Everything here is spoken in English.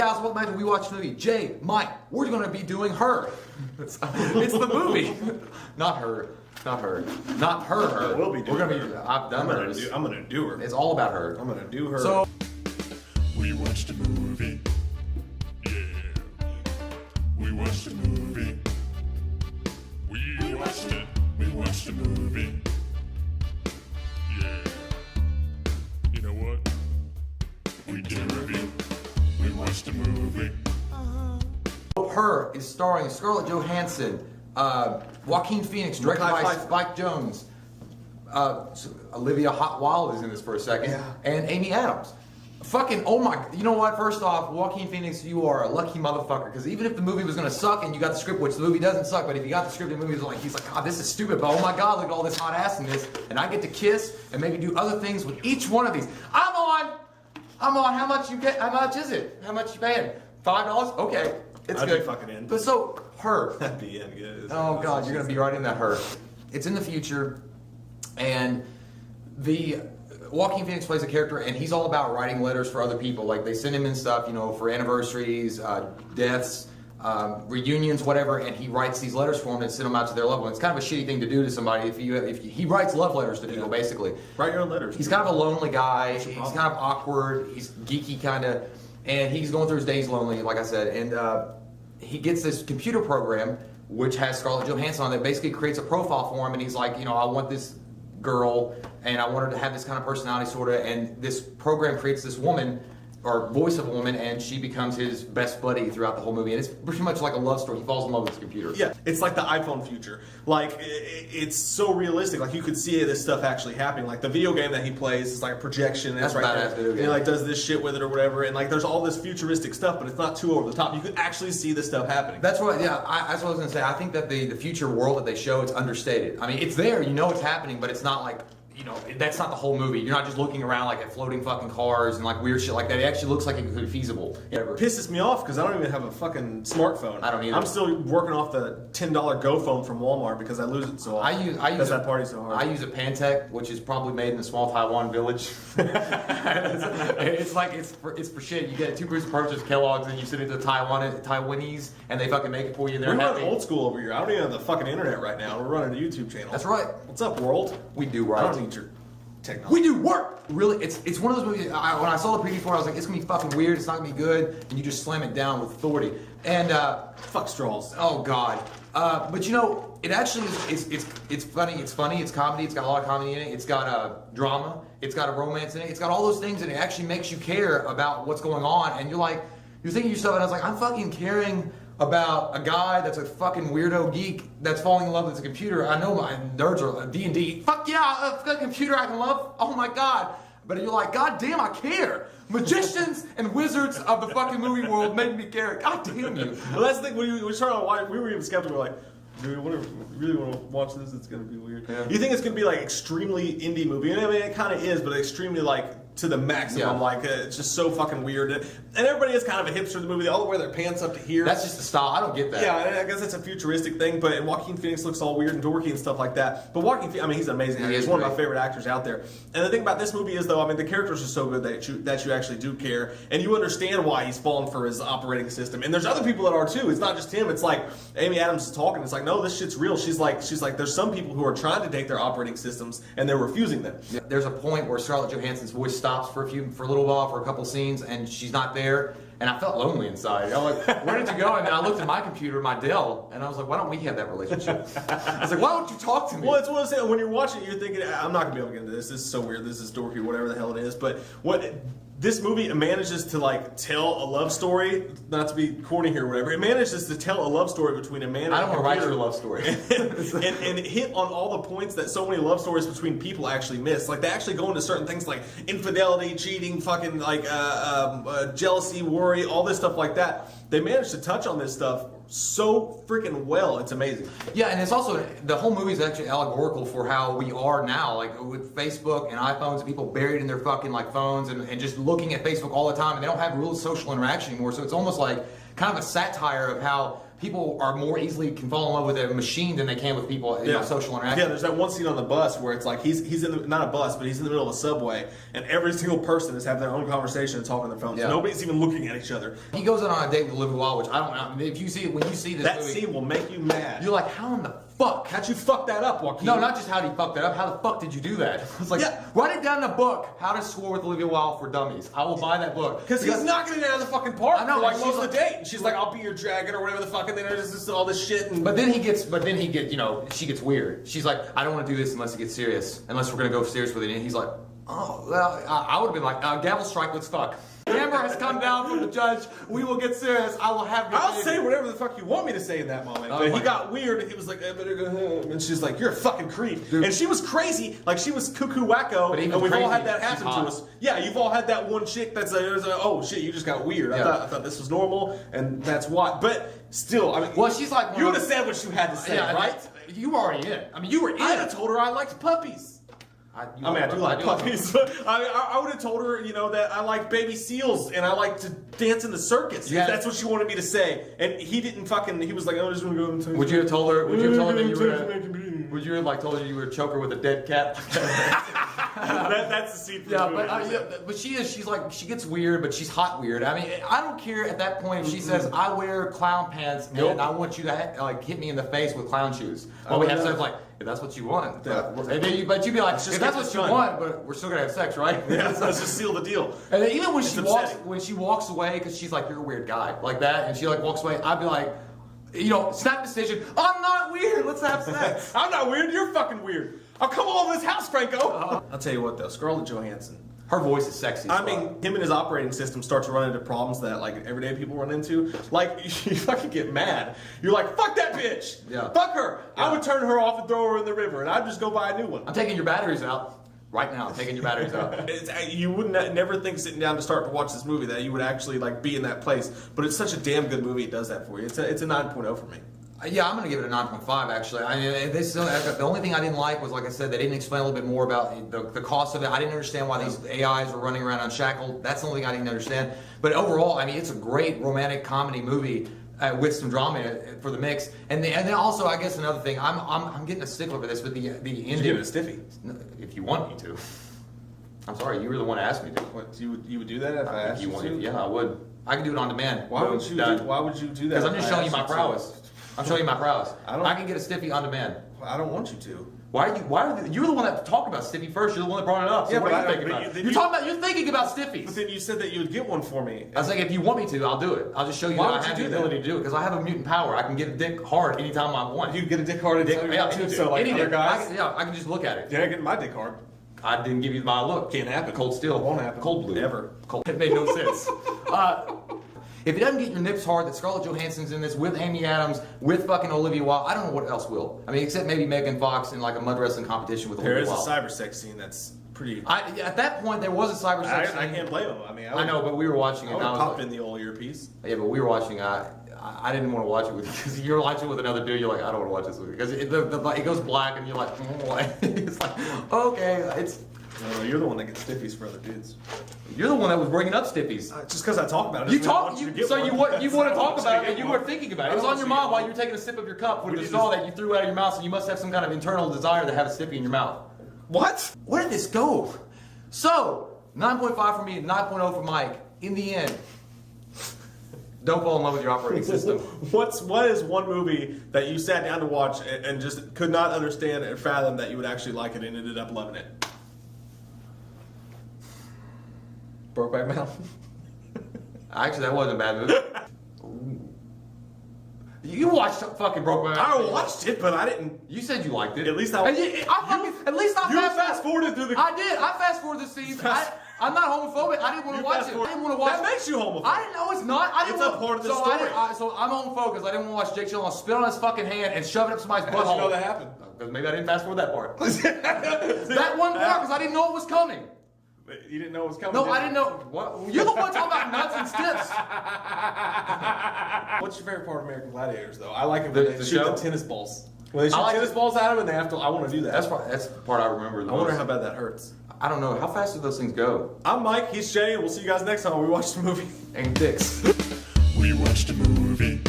Guys, welcome back to We Watch the Movie. Jay, Mike, we're going to be doing Her. It's the movie. Not her. Not her. Not her. We'll be doing We're gonna her. be. I've done hers. I'm gonna do her. It's all about her. I'm gonna do her. So, We watched a movie. Yeah. We watched a movie. We watched it. We watched a movie. Yeah. You know what? We did a review. We watched a movie. Her is starring Scarlett Johansson, Joaquin Phoenix, directed by Spike Jonze. Olivia Hot Wilde is in this for a second, and Amy Adams. Fucking, oh my, you know what? First off, Joaquin Phoenix, you are a lucky motherfucker. Because even if the movie was gonna suck and you got the script, which the movie doesn't suck, but if you got the script and the movie was like, he's like, God, this is stupid, but oh my God, look at all this hot ass in this, and I get to kiss and maybe do other things with each one of these. I'm on. How much you get? How much is it? How much you paying? $5? Okay, it's I'd good. be fucking in. But so Her. That'd be in good. Oh God, you're gonna be right in that Her. It's in the future, and the Joaquin Phoenix plays a character, and he's all about writing letters for other people. Like they send him in stuff, you know, for anniversaries, deaths, reunions, whatever, and he writes these letters for them and send them out to their loved ones. It's kind of a shitty thing to do to somebody. If he writes love letters to people, basically. Write your own letters. He's kind of a lonely guy. He's kind of awkward. He's geeky, kind of, and he's going through his days lonely, like I said. And he gets this computer program which has Scarlett Johansson on it. That basically creates a profile for him, and he's like, you know, I want this girl, and I want her to have this kind of personality, sort of. And this program creates this woman, or voice of a woman, and she becomes his best buddy throughout the whole movie. And it's pretty much like a love story. He falls in love with his computer. Yeah, it's like the iPhone future. Like, it's so realistic. Like, you could see this stuff actually happening. Like, the video game that he plays is like a projection. And That's it's right badass there. video game. And he, like, does this shit with it or whatever. And, like, there's all this futuristic stuff, but it's not too over the top. You could actually see this stuff happening. That's what, yeah, that's what I was going to say. I think that the future world that they show, it's understated. I mean, it's there, you know it's happening, but it's not like, you know, that's not the whole movie. You're not just looking around like at floating fucking cars and like weird shit like that. It actually looks like it could be feasible. It pisses me off because I don't even have a fucking smartphone. I don't either. I'm still working off the $10 Go phone from Walmart because I lose it so often. I use that party so hard. I use a Pantech, which is probably made in a small Taiwan village. it's like it's for shit. You get 2 groups of purchase Kellogg's and you send it to Taiwanese and they fucking make it for you. And they're We're happy. running old school over here. I don't even have the fucking internet right now. We're running a YouTube channel. That's right. What's up, world? We do right. I don't need your technology. We do work. Really, it's one of those movies. When I saw the preview for it, I was like, it's gonna be fucking weird. It's not gonna be good, and you just slam it down with authority. And Fuck straws. oh God. But you know, it actually it's funny. It's funny. It's comedy. It's got a lot of comedy in it. It's got drama. It's got a romance in it. It's got all those things, and it actually makes you care about what's going on. And you're thinking to yourself, and I was like, I'm fucking caring about a guy that's a fucking weirdo geek that's falling in love with his computer. I know my nerds are D&D. Fuck yeah, a computer I can love. Oh my God. But you're like, God damn, I care. Magicians and wizards of the fucking movie world made me care. God damn you. Well, that's the thing. We were trying to watch. We were even skeptical. We're like, do we really want to watch this? It's gonna be weird. Yeah. You think it's gonna be like extremely indie movie? I mean, it kind of is, but extremely like to the maximum. Yeah. Like it's just so fucking weird. And everybody is kind of a hipster in the movie. They all wear their pants up to here. That's just the style. I don't get that. Yeah, I guess it's a futuristic thing, but Joaquin Phoenix looks all weird and dorky and stuff like that. But Joaquin Phoenix, I mean, he's amazing. He He's is one of great. my favorite actors out there. And the thing about this movie is, though, I mean, the characters are so good that you actually do care, and you understand why he's fallen for his operating system. And there's other people that are too. It's not just him. It's like Amy Adams is talking. It's like, no, this shit's real. She's like, there's some people who are trying to take their operating systems and they're refusing them. Yeah. There's a point where Scarlett Johansson's voice stops for a little while, for a couple scenes, and she's not there. And I felt lonely inside. I'm like, where did you go? And then I looked at my computer, my Dell, and I was like, why don't we have that relationship? I was like, why don't you talk to me? Well, it's one of those things, when you're watching it, you're thinking, I'm not going to be able to get into this. This is so weird. This is dorky, whatever the hell it is. But what this movie manages to like tell a love story, not to be corny here or whatever, it manages to tell a love story between a man and I don't want to write computer. your love story. and hit on all the points that so many love stories between people actually miss. Like, they actually go into certain things like infidelity, cheating, fucking like jealousy, worry, all this stuff like that. They managed to touch on this stuff so freaking well. It's amazing. Yeah, and it's also, the whole movie is actually allegorical for how we are now, like with Facebook and iPhones and people buried in their fucking like phones and just looking at Facebook all the time, and they don't have real social interaction anymore. So it's almost like kind of a satire of how people are more easily can fall in love with a machine than they can with people, you know, social interaction. Yeah, there's that one scene on the bus where it's like he's in the, not a bus, but he's in the middle of a subway, and every single person is having their own conversation and talking on their phones. Yeah. Nobody's even looking at each other. He goes on a date with Olivia Wilde, which I don't know. I mean, if you see when you see this That movie, scene will make you mad. you're like, how in the fuck? How'd you fuck that up, Joaquin? No, not just how did he fuck that up. How the fuck did you do that? It's like, Yeah. write it down in a book. How to Score with Olivia Wilde for Dummies. I will buy that book Because he's knocking it out of the fucking park. I know, for like and most she's of the date. And she's like, "I'll be your dragon" or whatever the fuck, and then there's just all this shit. And But then he gets, you know, she gets weird. She's like, I don't want to do this unless it gets serious. Unless we're gonna go serious with it. And he's like, oh, well, I would have been like, gavel strike, let's fuck. The Amber has come down from the judge. We will get serious. I will have your I'll baby. say whatever the fuck you want me to say in that moment. Oh But my he got weird, and he was like, "I better go home." And she's like, "You're a fucking creep." Dude. And she was crazy, like she was cuckoo wacko. But even And we've all crazy, had that she's happen to hot. us. Yeah, you've all had that one chick that's oh shit, you just got weird. Yeah. I thought this was normal, and that's why. But still, I mean, Well, she's like, you would have said what you had to say, yeah, right? You were already in. I mean, you were in. I'd have told her I liked puppies. I do like puppies. I would have told her, you know, that I like baby seals and I like to dance in the circus. Yeah. If that's what she wanted me to say. And he didn't fucking, he was like, "I'm just gonna go and take Would you have told her? Would you have told her that you were? That, Would you have like told her you were a choker with a dead cat? that's the scene for Yeah, the but movie. but she's like she gets weird, but she's hot weird. I mean, I don't care at that point if she says I wear clown pants Nope. and I want you to like hit me in the face with clown shoes. Well, we have sex like if that's what you want. Yeah. And then but you'd be like, Let's just if that's get what this you done. want, but we're still gonna have sex, right? Yeah, let's just seal the deal. And then even when It's she walks away because she's like, you're a weird guy like that, and she like walks away, I'd be like, you know, snap decision. I'm not weird. Let's have sex. I'm not weird, you're fucking weird. I'll come all over this house, Franco. I'll tell you what though, Scarlett Johansson. Her voice is sexy. as I fuck. mean, him and his operating system start to run into problems that like everyday people run into. Like you fucking get mad. You're like, "Fuck that bitch! Yeah. Fuck her! Yeah. I would turn her off and throw her in the river, and I'd just go buy a new one." I'm taking your batteries out right now. I'm taking your batteries out. You would never think sitting down to start to watch this movie that you would actually like be in that place. But it's such a damn good movie. It does that for you. It's a 9.0 for me. Yeah, I'm going to give it a 9.5 actually. I mean, the only thing I didn't like was, like I said, they didn't explain a little bit more about the cost of it. I didn't understand why these AIs were running around unshackled. That's the only thing I didn't understand. But overall, I mean, it's a great romantic comedy movie with some drama in it for the mix. And then also, I guess another thing, I'm getting a stickler for this, but the ending. You give it a stiffy. If you want me to. I'm sorry, you were the one that asked me to. What you would do that if I asked If you you want, to? yeah, I would. I can do it on demand. Why would you? Why would you do that? Because I'm if just I showing you asked my to? prowess. I'm showing you my prowess. I I can get a stiffy on demand. I don't want you to. You're the one that talked about stiffy first. You're the one that brought it up. So Yeah, what but are you I- thinking but about? you- You're talking about. You're thinking about stiffies. But then you said that you would get one for me. I was like, if you want me to, I'll do it. I'll just show you Why that I would have you the do that? ability to do it because I have a mutant power. I can get a dick hard anytime I want. You get a dick hard and dick yeah, too. So like any other dick. guys. I can just look at it. You're not getting my dick hard. I didn't give you my look. Can't happen. Cold steel. Won't happen. Cold blue. Ever. Cold. It made no sense. If it doesn't get your nips hard that Scarlett Johansson's in this with Amy Adams, with fucking Olivia Wilde, I don't know what else will. I mean, except maybe Megan Fox in like a mud wrestling competition with There Olivia is a Wilde. cyber sex scene that's pretty. At that point, there was a cyber sex I scene. can't blame him. I mean, I know, but we were watching it. I And would I was pop like, in the old earpiece. yeah, but we were watching. I didn't want to watch it with you because you're watching it with another dude. You're like, I don't want to watch this movie because it goes black and you're like, it's like, okay, it's. No, you're the one that gets stiffies for other dudes. You're the one that was bringing up stiffies. Just because I talk about it. You doesn't mean I talk, want to you, get so one. you want to I talk want about to it, and get you one. were thinking about I it. It was don't on your want to mind get while one. you were taking a sip of your cup with We the just- straw that you threw out of your mouth, so you must have some kind of internal desire to have a stiffy in your mouth. What? Where did this go? So 9.5 for me, 9.0 for Mike. In the end, don't fall in love with your operating system. What is one movie that you sat down to watch and just could not understand and fathom that you would actually like it and ended up loving it? Brokeback Mountain. Actually, that wasn't a bad movie. You watched fucking Brokeback I Mountain. watched it, but I didn't. You said you liked it. At least I- And at least I You fast forwarded through the. I did. I fast forwarded the scenes. I'm not homophobic. I didn't want You to watch fast it. I forward- didn't want to watch That it. makes you homophobic. I didn't know it's not. I didn't It's a want, part of the so story. So I'm homophobic. I didn't want to watch Jake Gyllenhaal spit on his fucking hand and shove it up somebody's How did you know butthole. that happened? Because maybe I didn't fast forward that part. That one part because I didn't know it was coming. You didn't know it was coming. No, did I you? didn't know. What? You're the one talking about nuts and stiffs. What's your favorite part of American Gladiators, though? I like it The- when they the shoot show? the tennis balls. When they shoot I like tennis it. balls at them and they have to. I want to do that. That's the part I remember the I wonder most. how bad that hurts. I don't know. How fast do those things go? I'm Mike. He's Jay. We'll see you guys next time when we watch the movie. And dicks. We watched a movie.